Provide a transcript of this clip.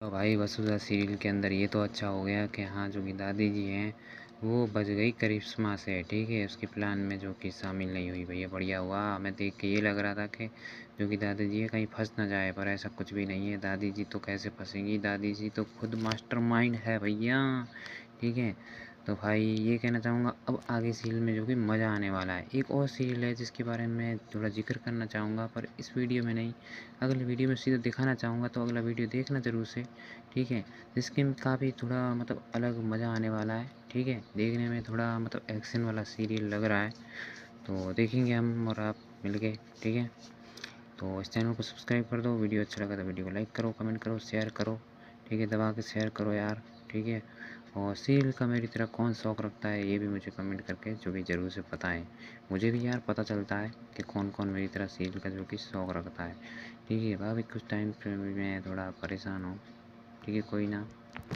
तो भाई वसुधा सीरियल के अंदर ये तो अच्छा हो गया कि हाँ जो कि दादी जी हैं वो बच गई करिश्मा से। ठीक है, उसके प्लान में जो कि शामिल नहीं हुई भैया, बढ़िया हुआ। हमें देख के ये लग रहा था कि जो कि दादी जी है कहीं फंस ना जाए, पर ऐसा कुछ भी नहीं है। दादी जी तो कैसे फंसेंगी, दादी जी तो खुद मास्टरमाइंड है भैया। ठीक है, तो भाई ये कहना चाहूँगा अब आगे सीरियल में जो कि मज़ा आने वाला है। एक और सीरियल है जिसके बारे में थोड़ा जिक्र करना चाहूँगा, पर इस वीडियो में नहीं, अगले वीडियो में सीधा दिखाना चाहूँगा, तो अगला वीडियो देखना ज़रूर से। ठीक है, जिसके में काफ़ी थोड़ा मतलब अलग मज़ा आने वाला है। ठीक है, देखने में थोड़ा मतलब एक्शन वाला सीरियल लग रहा है, तो देखेंगे हम और आप मिलके। ठीक है, तो इस चैनल को सब्सक्राइब कर दो। वीडियो अच्छा लगा तो वीडियो को लाइक करो, कमेंट करो, शेयर करो। ठीक है, दबा के शेयर करो यार। ठीक है, और सीरियल का मेरी तरह कौन शौक़ रखता है ये भी मुझे कमेंट करके जो भी ज़रूर से बताएं। मुझे भी यार पता चलता है कि कौन कौन मेरी तरह सीरियल का जो कि शौक़ रखता है। ठीक है, भाभी कुछ टाइम पे मैं थोड़ा परेशान हूँ। ठीक है, कोई ना।